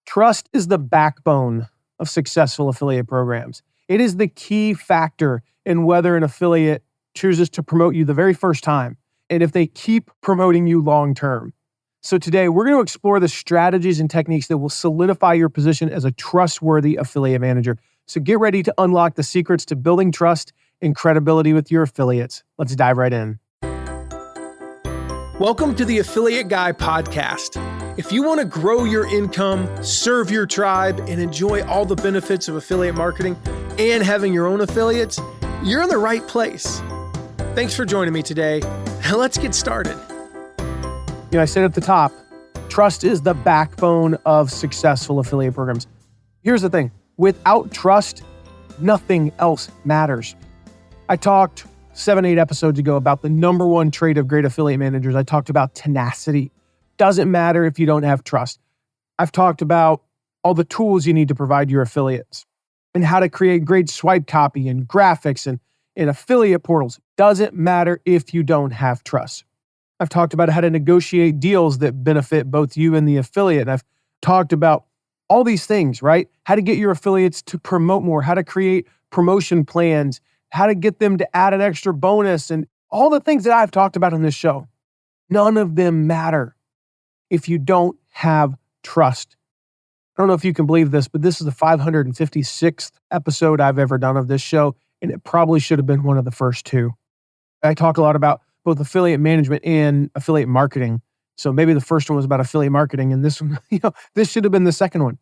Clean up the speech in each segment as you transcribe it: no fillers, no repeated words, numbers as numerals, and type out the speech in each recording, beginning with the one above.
Trust is the backbone of successful affiliate programs. It is the key factor in whether an affiliate chooses to promote you the very first time and if they keep promoting you long term. So today, we're going to explore the strategies and techniques that will solidify your position as a trustworthy affiliate manager. So get ready to unlock the secrets to building trust and credibility with your affiliates. Let's dive right in. Welcome to the Affiliate Guy Podcast. If you want to grow your income, serve your tribe, and enjoy all the benefits of affiliate marketing and having your own affiliates, you're in the right place. Thanks for joining me today. Let's get started. I said at the top, trust is the backbone of successful affiliate programs. Here's the thing. Without trust, nothing else matters. I talked 7-8 episodes ago about the number one trait of great affiliate managers. I talked about tenacity. Doesn't matter if you don't have trust. I've talked about all the tools you need to provide your affiliates and how to create great swipe copy and graphics and affiliate portals. Doesn't matter if you don't have trust. I've talked about how to negotiate deals that benefit both you and the affiliate. And I've talked about all these things, right? How to get your affiliates to promote more, how to create promotion plans, how to get them to add an extra bonus, and all the things that I've talked about on this show. None of them matter if you don't have trust. I don't know if you can believe this, but this is the 556th episode I've ever done of this show, and it probably should have been one of the first two. I talk a lot about both affiliate management and affiliate marketing. So maybe the first one was about affiliate marketing, and this one, this should have been the second one,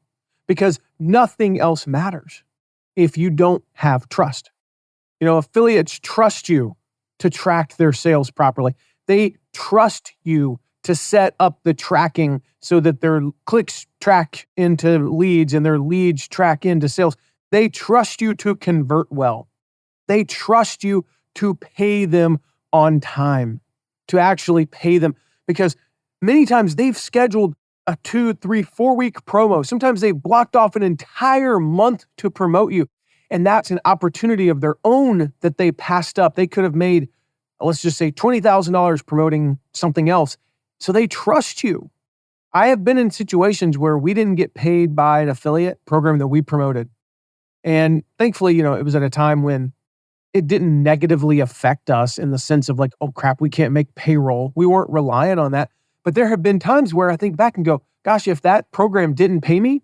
because nothing else matters if you don't have trust. Affiliates trust you to track their sales properly. They trust you to set up the tracking so that their clicks track into leads and their leads track into sales. They trust you to convert well. They trust you to pay them on time, to actually pay them, because many times they've scheduled a 2, 3, 4-week promo. Sometimes they've blocked off an entire month to promote you. And that's an opportunity of their own that they passed up. They could have made, let's just say, $20,000 promoting something else. So they trust you. I have been in situations where we didn't get paid by an affiliate program that we promoted. And thankfully, it was at a time when it didn't negatively affect us in the sense of like, oh crap, we can't make payroll. We weren't reliant on that. But there have been times where I think back and go, gosh, if that program didn't pay me,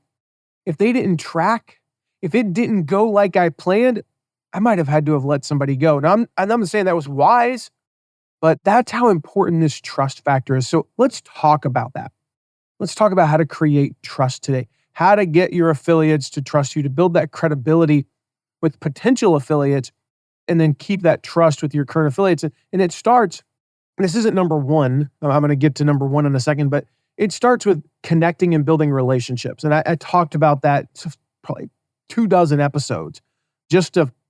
if they didn't track, if it didn't go like I planned, I might have had to have let somebody go. Now, I'm not saying that was wise, but that's how important this trust factor is. So let's talk about that. Let's talk about how to create trust today, how to get your affiliates to trust you, to build that credibility with potential affiliates, and then keep that trust with your current affiliates. And it starts, and this isn't number one. I'm going to get to number one in a second, but it starts with connecting and building relationships. And I talked about that probably 24 episodes.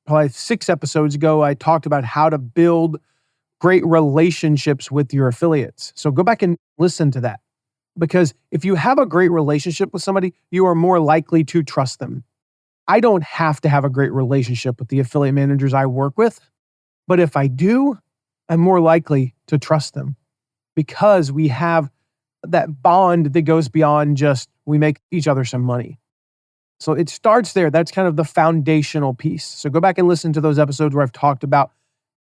Probably 6 episodes ago, I talked about how to build great relationships with your affiliates. So go back and listen to that. Because if you have a great relationship with somebody, you are more likely to trust them. I don't have to have a great relationship with the affiliate managers I work with, but if I do, I'm more likely to trust them because we have that bond that goes beyond just we make each other some money. So it starts there. That's kind of the foundational piece. So go back and listen to those episodes where I've talked about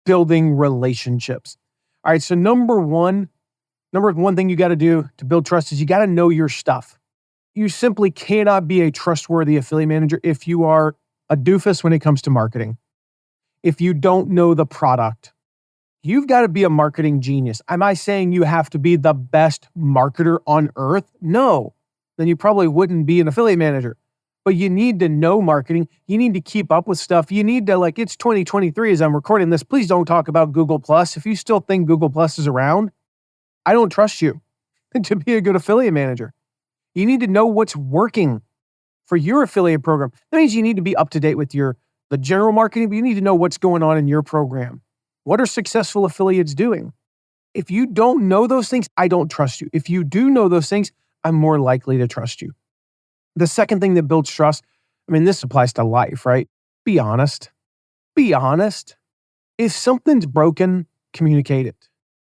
building relationships. All right, so number one thing you got to do to build trust is you got to know your stuff. You simply cannot be a trustworthy affiliate manager if you are a doofus when it comes to marketing. If you don't know the product, you've got to be a marketing genius. Am I saying you have to be the best marketer on earth? No. Then you probably wouldn't be an affiliate manager. But you need to know marketing. You need to keep up with stuff. You need to, it's 2023 as I'm recording this. Please don't talk about Google+. If you still think Google+ is around, I don't trust you to be a good affiliate manager. You need to know what's working for your affiliate program. That means you need to be up to date with the general marketing, but you need to know what's going on in your program. What are successful affiliates doing? If you don't know those things, I don't trust you. If you do know those things, I'm more likely to trust you. The second thing that builds trust, this applies to life, right? Be honest. Be honest. If something's broken, communicate it.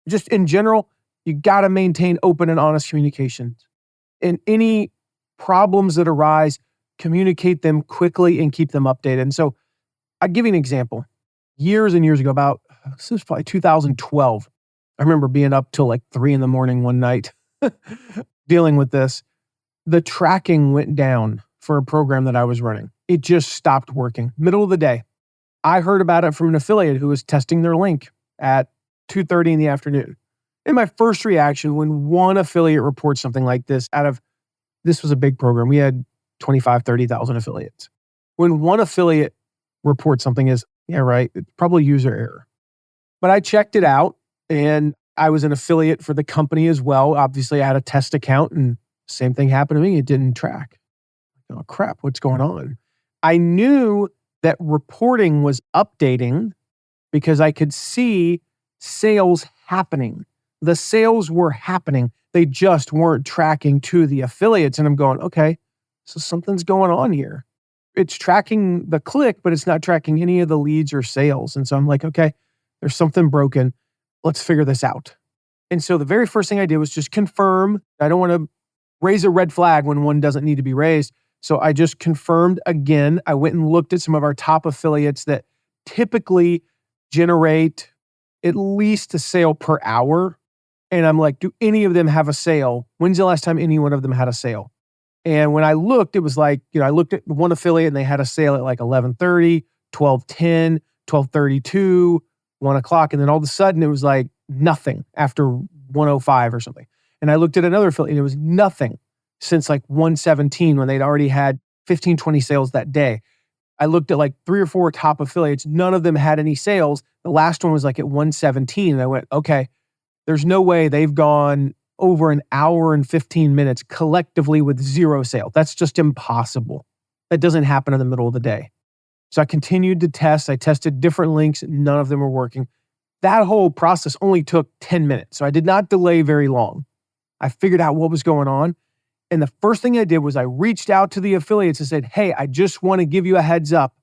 Just in general, you got to maintain open and honest communications. In any problems that arise, communicate them quickly and keep them updated. And so I'll give you an example. Years and years ago, this was probably 2012. I remember being up till like 3 a.m. one night dealing with this. The tracking went down for a program that I was running. It just stopped working. Middle of the day. I heard about it from an affiliate who was testing their link at 2:30 in the afternoon. And my first reaction when one affiliate reports something like this this was a big program. We had 25, 30,000 affiliates. When one affiliate reports something is, yeah, right, it's probably user error. But I checked it out and I was an affiliate for the company as well. Obviously, I had a test account and same thing happened to me. It didn't track. Oh, crap, what's going on? I knew that reporting was updating because I could see sales happening. The sales were happening. They just weren't tracking to the affiliates. And I'm going, okay, so something's going on here. It's tracking the click, but it's not tracking any of the leads or sales. And so I'm like, okay, there's something broken. Let's figure this out. And so the very first thing I did was just confirm. I don't want to raise a red flag when one doesn't need to be raised. So I just confirmed again. I went and looked at some of our top affiliates that typically generate at least a sale per hour. And I'm like, do any of them have a sale? When's the last time any one of them had a sale? And when I looked, it was like, I looked at one affiliate and they had a sale at like 11:30, 12:10, 12:32, 1 o'clock. And then all of a sudden it was like nothing after 1:05 or something. And I looked at another affiliate and it was nothing since like 1:17 when they'd already had 15, 20 sales that day. I looked at like 3 or 4 top affiliates. None of them had any sales. The last one was like at 1:17. And I went, okay, there's no way they've gone over an hour and 15 minutes collectively with 0 sale. That's just impossible. That doesn't happen in the middle of the day. So I continued to test. I tested different links. None of them were working. That whole process only took 10 minutes. So I did not delay very long. I figured out what was going on. And the first thing I did was I reached out to the affiliates and said, hey, I just want to give you a heads up.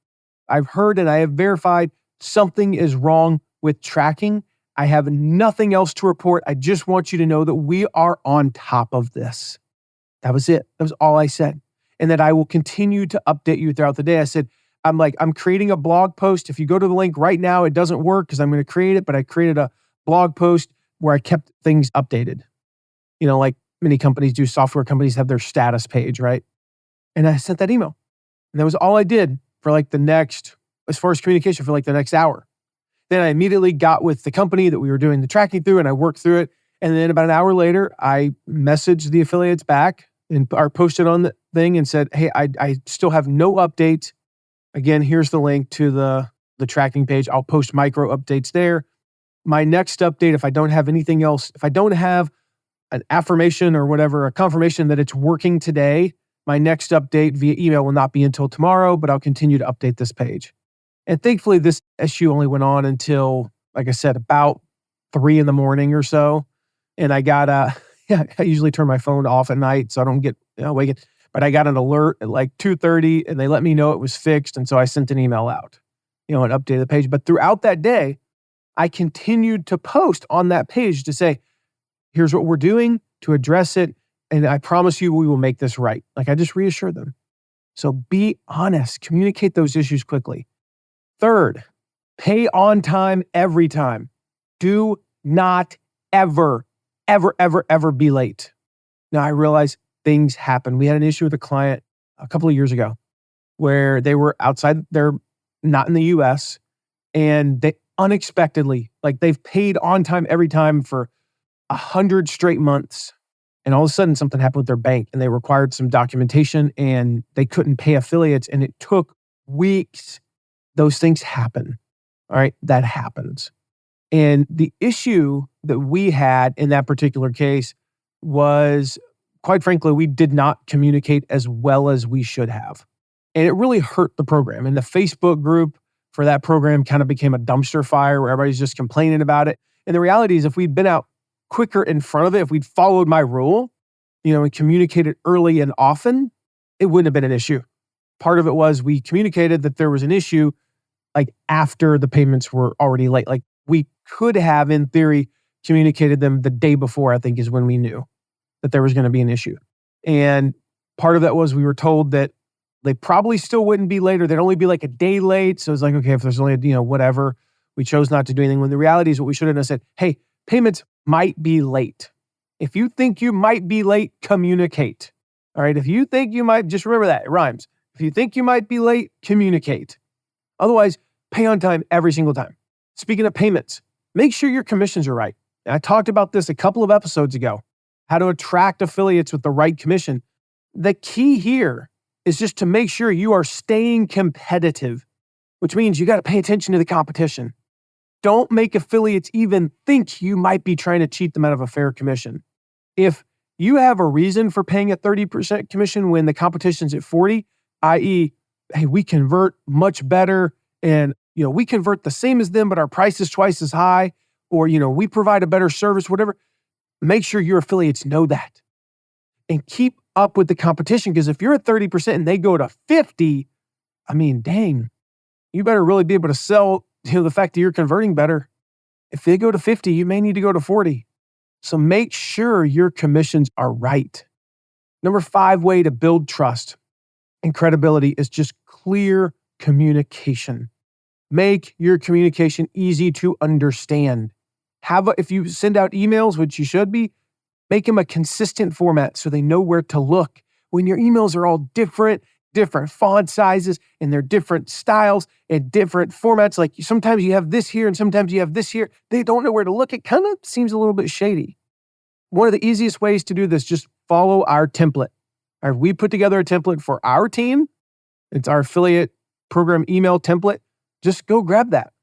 I've heard and I have verified something is wrong with tracking. I have nothing else to report. I just want you to know that we are on top of this. That was it. That was all I said. And that I will continue to update you throughout the day. I said, I'm creating a blog post. If you go to the link right now, it doesn't work because I'm going to create it, but I created a blog post where I kept things updated. Like many companies do, software companies have their status page, right? And I sent that email. And that was all I did for like as far as communication, for like the next hour. Then I immediately got with the company that we were doing the tracking through and I worked through it. And then about an hour later, I messaged the affiliates back and posted on the thing and said, hey, I still have no updates. Again, here's the link to the tracking page. I'll post micro updates there. My next update, if I don't have anything else, if I don't have an affirmation or whatever, a confirmation that it's working today, my next update via email will not be until tomorrow, but I'll continue to update this page. And thankfully, this issue only went on until, like I said, about 3 a.m. or so. And I got I usually turn my phone off at night so I don't get waking. But I got an alert at like 2:30 and they let me know it was fixed. And so I sent an email out, and updated the page. But throughout that day, I continued to post on that page to say, here's what we're doing to address it. And I promise you, we will make this right. Like I just reassured them. So be honest, communicate those issues quickly. Third, pay on time every time. Do not ever be late. Now, I realize things happen. We had an issue with a client a couple of years ago where they were outside, they're not in the US, and they unexpectedly, like they've paid on time every time for 100 straight months. And all of a sudden something happened with their bank and they required some documentation and they couldn't pay affiliates and it took weeks. Those things happen. All right. That happens. And the issue that we had in that particular case was, quite frankly, we did not communicate as well as we should have. And it really hurt the program. And the Facebook group for that program kind of became a dumpster fire where everybody's just complaining about it. And the reality is if we'd been out quicker in front of it, if we'd followed my rule, and communicated early and often, it wouldn't have been an issue. Part of it was we communicated that there was an issue like after the payments were already late. Like we could have, in theory, communicated them the day before, I think is when we knew that there was going to be an issue. And Part of that was we were told that they probably still wouldn't be later. They'd only be like a day late. So it's like, okay, if there's only, whatever, we chose not to do anything. When the reality is what we should have done said, hey, payments might be late. If you think you might be late, communicate. All right. If you think you might, just remember that it rhymes. If you think you might be late, communicate. Otherwise, pay on time every single time. Speaking of payments, make sure your commissions are right. And I talked about this a couple of episodes ago, how to attract affiliates with the right commission. The key here is just to make sure you are staying competitive, which means you got to pay attention to the competition. Don't make affiliates even think you might be trying to cheat them out of a fair commission. If you have a reason for paying a 30% commission when the competition's at 40, i.e., hey, we convert much better and we convert the same as them, but our price is twice as high, or we provide a better service, whatever, make sure your affiliates know that. And keep up with the competition, because if you're at 30% and they go to 50, dang, you better really be able to sell the fact that you're converting better. If they go to 50, you may need to go to 40. So make sure your commissions are right. Number 5 way to build trust and credibility is just clear communication. Make your communication easy to understand. If you send out emails, which you should be, make them a consistent format so they know where to look. When your emails are all different font sizes, and they're different styles and different formats, like sometimes you have this here and sometimes you have this here, they don't know where to look. It kind of seems a little bit shady. One of the easiest ways to do this, just follow our template. All right, we put together a template for our team. It's our affiliate program email template. Just go grab that.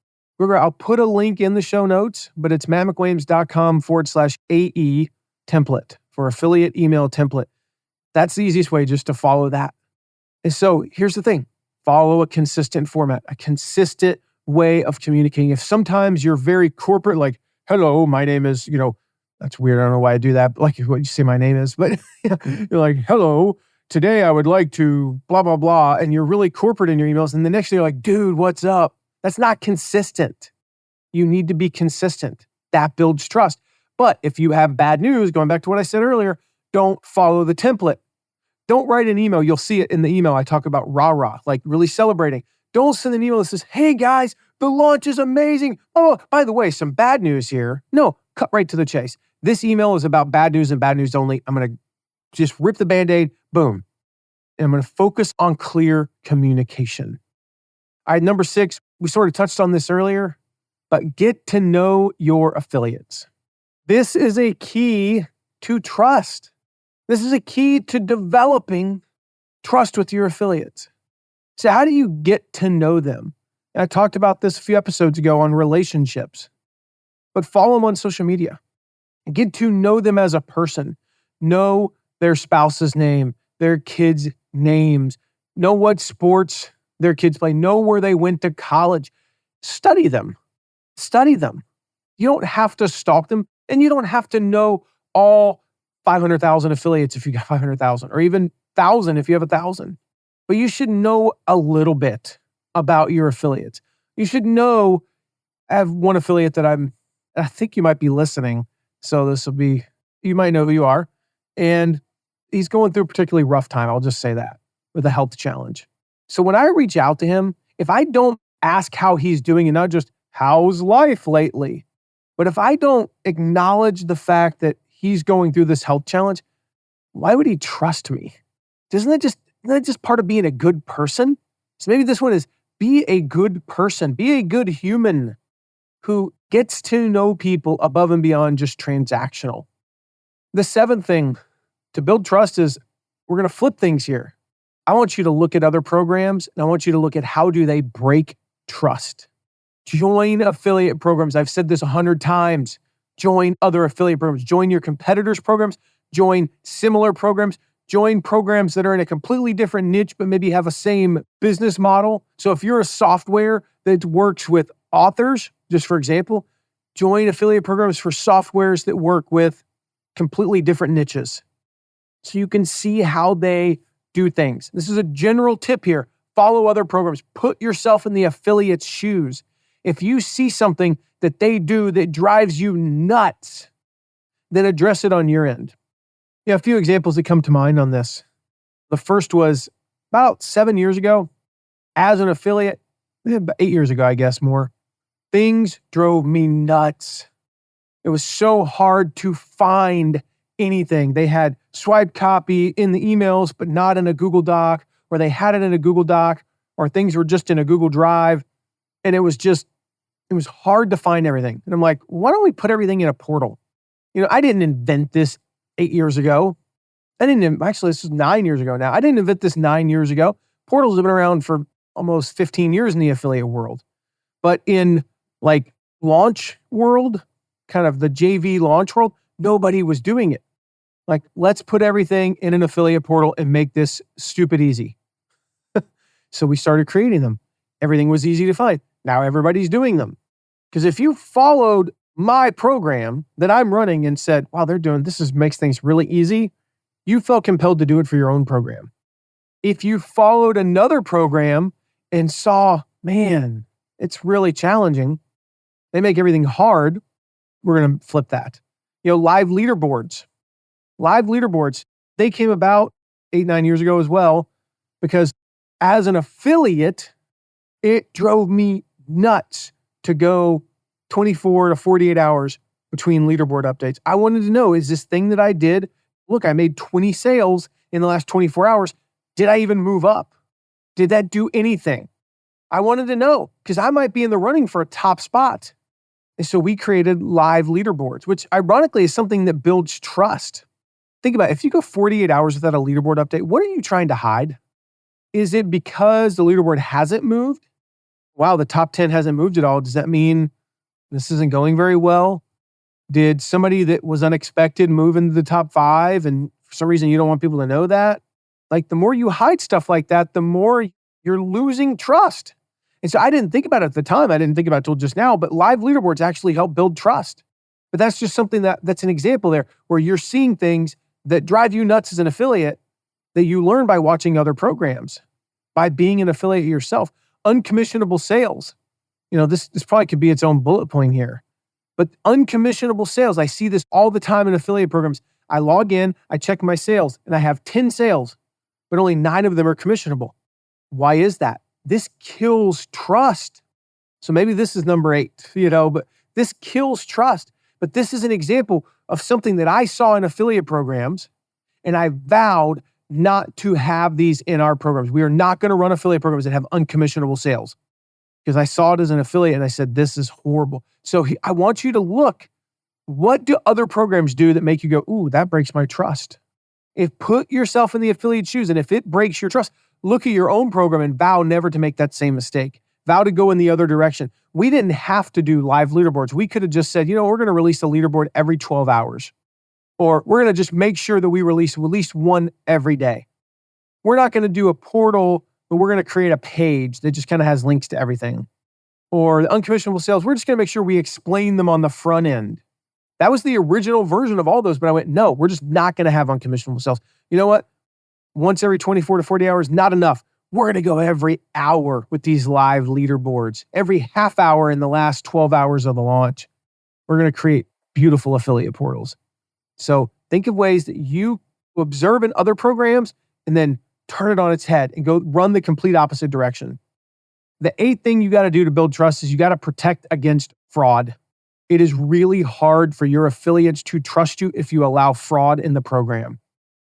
I'll put a link in the show notes, but it's mattmcwilliams.com/AE template for affiliate email template. That's the easiest way, just to follow that. And so here's the thing. Follow a consistent format, a consistent way of communicating. If sometimes you're very corporate, like, hello, my name is, that's weird. I don't know why I do that. But like what you say my name is, but you're like, hello, today I would like to blah, blah, blah. And you're really corporate in your emails. And the next day you're like, dude, what's up? That's not consistent. You need to be consistent. That builds trust. But if you have bad news, going back to what I said earlier, don't follow the template. Don't write an email. You'll see it in the email. I talk about rah-rah, like really celebrating. Don't send an email that says, hey guys, the launch is amazing. Oh, by the way, some bad news here. No, cut right to the chase. This email is about bad news and bad news only. I'm going to just rip the Band-Aid, boom. And I'm going to focus on clear communication. All right, number 6, we sort of touched on this earlier, but get to know your affiliates. This is a key to trust. This is a key to developing trust with your affiliates. So how do you get to know them? And I talked about this a few episodes ago on relationships, but follow them on social media and get to know them as a person. Know their spouse's name, their kids' names, know what sports their kids play, know where they went to college. Study them. You don't have to stalk them, and you don't have to know all 500,000 affiliates if you got 500,000, or even 1,000 if you have 1,000. But you should know a little bit about your affiliates. You should know, I have one affiliate that I think you might be listening, so you might know who you are, and he's going through a particularly rough time, I'll just say that, with a health challenge. So when I reach out to him, if I don't ask how he's doing, and not just, how's life lately? But if I don't acknowledge the fact that he's going through this health challenge, why would he trust me? Isn't that just part of being a good person? So maybe this one is, be a good person, be a good human who gets to know people above and beyond just transactional. The 7th thing to build trust is, we're going to flip things here. I want you to look at other programs, and I want you to look at how do they break trust. Join affiliate programs. I've said this 100 times. Join other affiliate programs. Join your competitors' programs. Join similar programs. Join programs that are in a completely different niche, but maybe have a same business model. So if you're a software that works with authors, just for example, join affiliate programs for softwares that work with completely different niches. So you can see how they do things. This is a general tip here. Follow other programs. Put yourself in the affiliate's shoes. If you see something that they do that drives you nuts, then address it on your end. A few examples that come to mind on this. The first was about 7 years ago. As an affiliate, about 8 years ago, I guess more, things drove me nuts. It was so hard to find anything. They had swipe copy in the emails, but not in a Google Doc, or they had it in a Google Doc, or things were just in a Google Drive. And it was hard to find everything. And I'm like, why don't we put everything in a portal? I didn't invent this 8 years ago. Actually, this is 9 years ago now. I didn't invent this 9 years ago. Portals have been around for almost 15 years in the affiliate world. But in like launch world, kind of the JV launch world, nobody was doing it. Like, let's put everything in an affiliate portal and make this stupid easy. So we started creating them. Everything was easy to find. Now everybody's doing them. Because if you followed my program that I'm running and said, wow, they're doing this makes things really easy, you felt compelled to do it for your own program. If you followed another program and saw, man, it's really challenging, they make everything hard, we're going to flip that. Live leaderboards. Live leaderboards, they came about 8-9 years ago as well, because as an affiliate, it drove me nuts to go 24 to 48 hours between leaderboard updates. I wanted to know, is this thing that I did, look, I made 20 sales in the last 24 hours. Did I even move up? Did that do anything? I wanted to know, because I might be in the running for a top spot. And so we created live leaderboards, which ironically is something that builds trust. Think about it. If you go 48 hours without a leaderboard update, what are you trying to hide? Is it because the leaderboard hasn't moved? Wow, the top 10 hasn't moved at all. Does that mean this isn't going very well? Did somebody that was unexpected move into the top 5 and for some reason you don't want people to know that? Like, the more you hide stuff like that, the more you're losing trust. And so I didn't think about it at the time. I didn't think about it till just now, but live leaderboards actually help build trust. But that's just something that's an example there where you're seeing things that drive you nuts as an affiliate that you learn by watching other programs, by being an affiliate yourself. Uncommissionable sales. This probably could be its own bullet point here. But uncommissionable sales, I see this all the time in affiliate programs. I log in, I check my sales, and I have 10 sales, but only 9 of them are commissionable. Why is that? This kills trust. So maybe this is number 8, but this kills trust. But this is an example of something that I saw in affiliate programs, and I vowed not to have these in our programs. We are not going to run affiliate programs that have uncommissionable sales, because I saw it as an affiliate and I said, this is horrible. So I want you to look, what do other programs do that make you go, ooh, that breaks my trust? Put yourself in the affiliate shoes, and if it breaks your trust, look at your own program and vow never to make that same mistake. Vow to go in the other direction. We didn't have to do live leaderboards. We could have just said, we're going to release a leaderboard every 12 hours. Or we're going to just make sure that we release at least one every day. We're not going to do a portal, but we're going to create a page that just kind of has links to everything. Or the uncommissionable sales, we're just going to make sure we explain them on the front end. That was the original version of all those, but I went, no, we're just not going to have uncommissionable sales. You know what? Once every 24 to 40 hours, not enough. We're going to go every hour with these live leaderboards. Every half hour in the last 12 hours of the launch. We're going to create beautiful affiliate portals. So think of ways that you observe in other programs and then turn it on its head and go run the complete opposite direction. The 8th thing you got to do to build trust is you got to protect against fraud. It is really hard for your affiliates to trust you if you allow fraud in the program.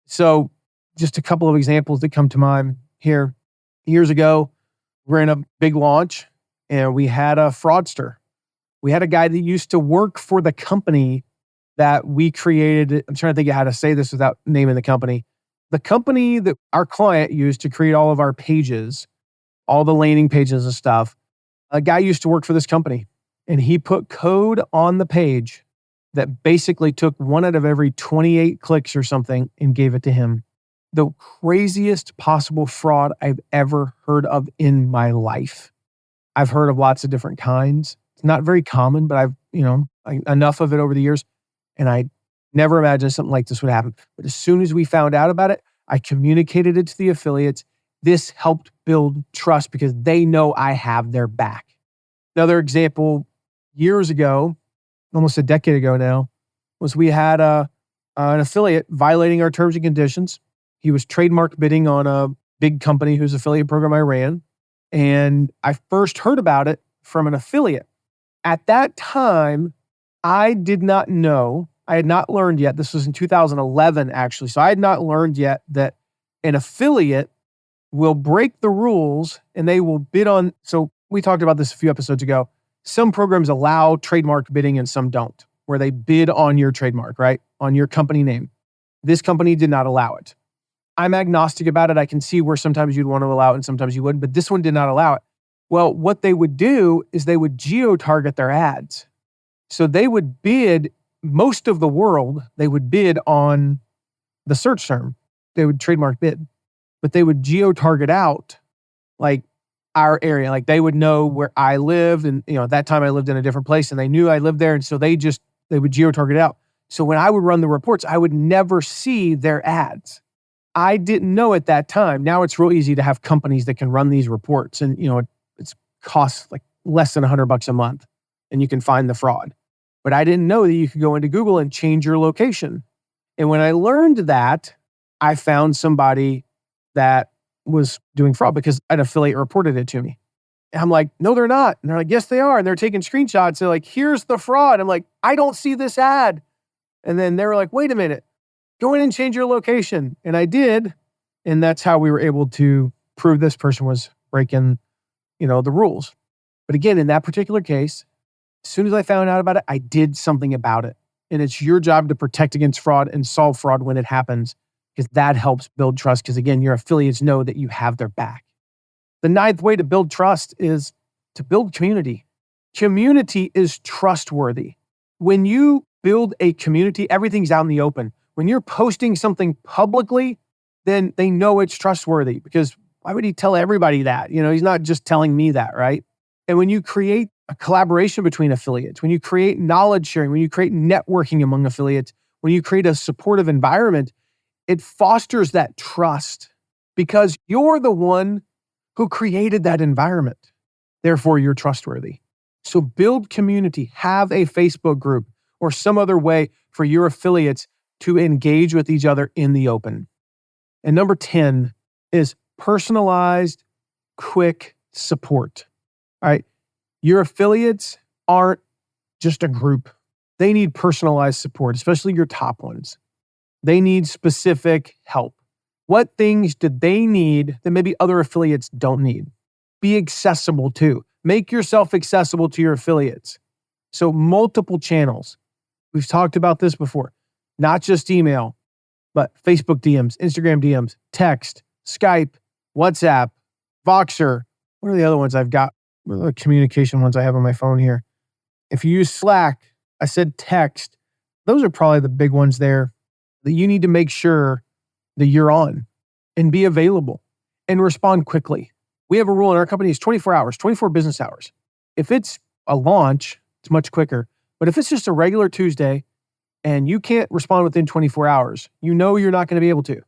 So just a couple of examples that come to mind here. Years ago, we're in a big launch and we had a fraudster. We had a guy that used to work for the company that we created. I'm trying to think of how to say this without naming the company. The company that our client used to create all of our pages, all the landing pages and stuff, a guy used to work for this company, and he put code on the page that basically took 1 out of every 28 clicks or something and gave it to him. The craziest possible fraud I've ever heard of in my life. I've heard of lots of different kinds. It's not very common, but I've, enough of it over the years. And I never imagined something like this would happen. But as soon as we found out about it, I communicated it to the affiliates. This helped build trust because they know I have their back. Another example, years ago, almost a decade ago now, was we had an affiliate violating our terms and conditions. He was trademark bidding on a big company whose affiliate program I ran. And I first heard about it from an affiliate. At that time, I did not know, I had not learned yet, this was in 2011 actually, so I had not learned yet that an affiliate will break the rules and they will bid on, so we talked about this a few episodes ago. Some programs allow trademark bidding and some don't, where they bid on your trademark, right? On your company name. This company did not allow it. I'm agnostic about it. I can see where sometimes you'd want to allow it and sometimes you wouldn't, but this one did not allow it. Well, what they would do is they would geo-target their ads. So they would bid, most of the world, they would bid on the search term. They would trademark bid, but they would geo-target out like our area. Like they would know where I lived. And at that time I lived in a different place and they knew I lived there. And so they would geo-target out. So when I would run the reports, I would never see their ads. I didn't know at that time. Now it's real easy to have companies that can run these reports and, it's costs like less than $100 a month and you can find the fraud. But I didn't know that you could go into Google and change your location. And when I learned that, I found somebody that was doing fraud because an affiliate reported it to me. And I'm like, no, they're not. And they're like, yes, they are. And they're taking screenshots. They're like, here's the fraud. I'm like, I don't see this ad. And then they were like, wait a minute, go in and change your location. And I did. And that's how we were able to prove this person was breaking, the rules. But again, in that particular case, as soon as I found out about it, I did something about it. And it's your job to protect against fraud and solve fraud when it happens, because that helps build trust. Because again, your affiliates know that you have their back. The ninth way to build trust is to build community. Community is trustworthy. When you build a community, everything's out in the open. When you're posting something publicly, then they know it's trustworthy, because why would he tell everybody that? He's not just telling me that, right? And when you create a collaboration between affiliates, when you create knowledge sharing, when you create networking among affiliates, when you create a supportive environment, it fosters that trust because you're the one who created that environment. Therefore, you're trustworthy. So build community, have a Facebook group or some other way for your affiliates to engage with each other in the open. And number 10 is personalized, quick support. All right. Your affiliates aren't just a group. They need personalized support, especially your top ones. They need specific help. What things do they need that maybe other affiliates don't need? Be accessible too. Make yourself accessible to your affiliates. So multiple channels. We've talked about this before. Not just email, but Facebook DMs, Instagram DMs, text, Skype, WhatsApp, Voxer. What are the other ones I've got? What are the communication ones I have on my phone here? If you use Slack, I said text. Those are probably the big ones there that you need to make sure that you're on and be available and respond quickly. We have a rule in our company, it's 24 hours, 24 business hours. If it's a launch, it's much quicker. But if it's just a regular Tuesday and you can't respond within 24 hours, you're not going to be able to,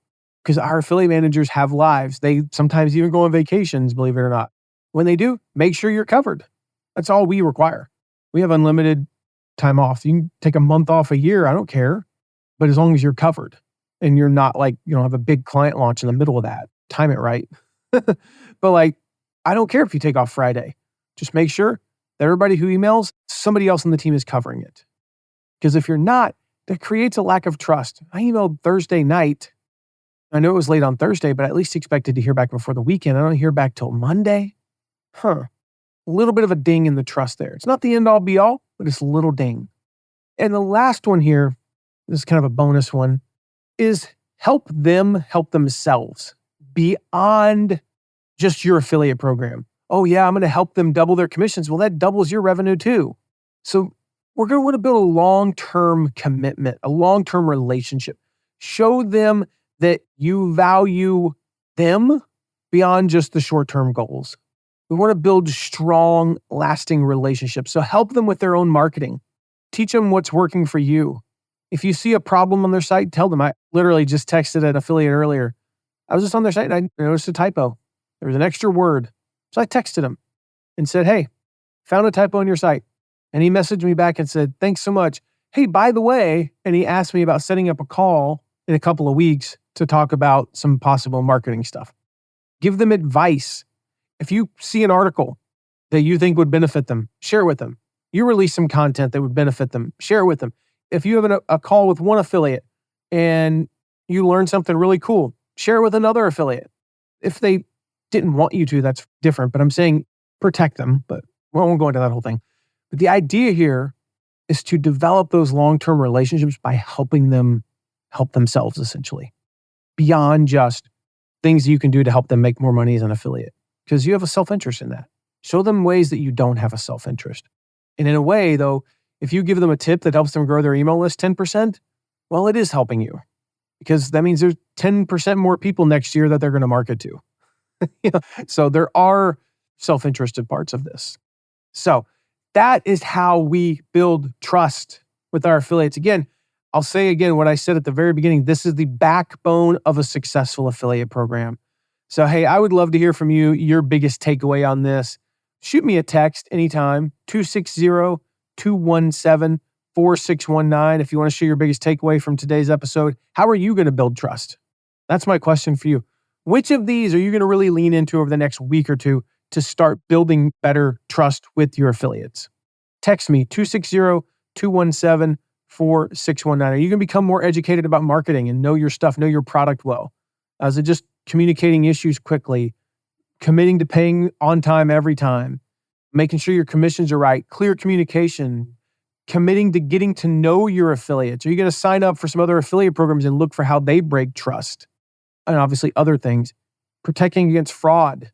because our affiliate managers have lives. They sometimes even go on vacations, believe it or not. When they do, make sure you're covered. That's all we require. We have unlimited time off. You can take a month off a year. I don't care. But as long as you're covered and you're not have a big client launch in the middle of that, time it right. But I don't care if you take off Friday. Just make sure that everybody who emails, somebody else on the team is covering it. Because if you're not, that creates a lack of trust. I emailed Thursday night. I know it was late on Thursday, but I at least expected to hear back before the weekend. I don't hear back till Monday. A little bit of a ding in the trust there. It's not the end all be all, but it's a little ding. And the last one here, this is kind of a bonus one, is help them help themselves beyond just your affiliate program. Oh yeah, I'm going to help them double their commissions. Well, that doubles your revenue too. So we're going to want to build a long-term commitment, a long-term relationship. Show them that you value them beyond just the short-term goals. We want to build strong, lasting relationships. So help them with their own marketing. Teach them what's working for you. If you see a problem on their site, tell them. I literally just texted an affiliate earlier. I was just on their site and I noticed a typo. There was an extra word. So I texted him and said, hey, found a typo on your site. And he messaged me back and said, thanks so much. Hey, by the way, and he asked me about setting up a call in a couple of weeks to talk about some possible marketing stuff. Give them advice. If you see an article that you think would benefit them, share it with them. You release some content that would benefit them, share it with them. If you have a call with one affiliate and you learn something really cool, share it with another affiliate. If they didn't want you to, that's different, but I'm saying protect them, but we won't go into that whole thing. But the idea here is to develop those long-term relationships by helping them help themselves, essentially, beyond just things you can do to help them make more money as an affiliate, because you have a self-interest in that. Show them ways that you don't have a self-interest. And in a way, though, if you give them a tip that helps them grow their email list 10%, well, it is helping you, because that means there's 10% more people next year that they're going to market to. So there are self-interested parts of this. So that is how we build trust with our affiliates. Again, I'll say again what I said at the very beginning. This is the backbone of a successful affiliate program. So, hey, I would love to hear from you, your biggest takeaway on this. Shoot me a text anytime, 260-217-4619. If you want to share your biggest takeaway from today's episode, how are you going to build trust? That's my question for you. Which of these are you going to really lean into over the next week or two to start building better trust with your affiliates? Text me, 260-217-4619. Are you going to become more educated about marketing and know your stuff, know your product well? Is it just communicating issues quickly, committing to paying on time every time, making sure your commissions are right, clear communication, committing to getting to know your affiliates? Are you going to sign up for some other affiliate programs and look for how they break trust? And obviously other things, protecting against fraud,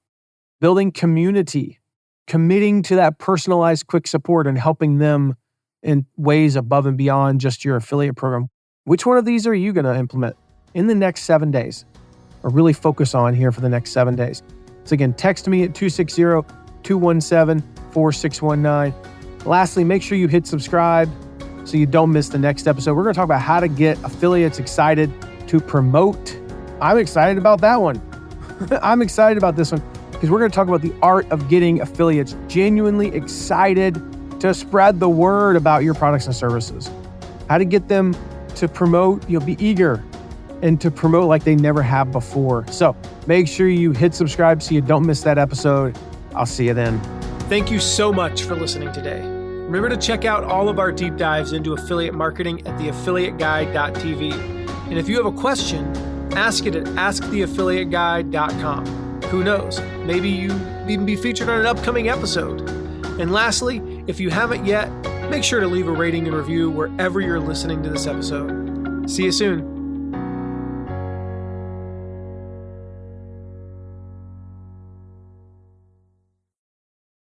building community, committing to that personalized quick support and helping them in ways above and beyond just your affiliate program. Which one of these are you going to implement in the next 7 days or really focus on here for the next 7 days? So again, text me at 260-217-4619. Lastly, make sure you hit subscribe so you don't miss the next episode. We're going to talk about how to get affiliates excited to promote. I'm excited about that one. I'm excited about this one because we're going to talk about the art of getting affiliates genuinely excited to spread the word about your products and services. How to get them to promote, be eager and to promote like they never have before. So make sure you hit subscribe so you don't miss that episode. I'll see you then. Thank you so much for listening today. Remember to check out all of our deep dives into affiliate marketing at theaffiliateguide.tv. And if you have a question, ask it at asktheaffiliateguide.com. Who knows? Maybe you even be featured on an upcoming episode. And lastly, if you haven't yet, make sure to leave a rating and review wherever you're listening to this episode. See you soon.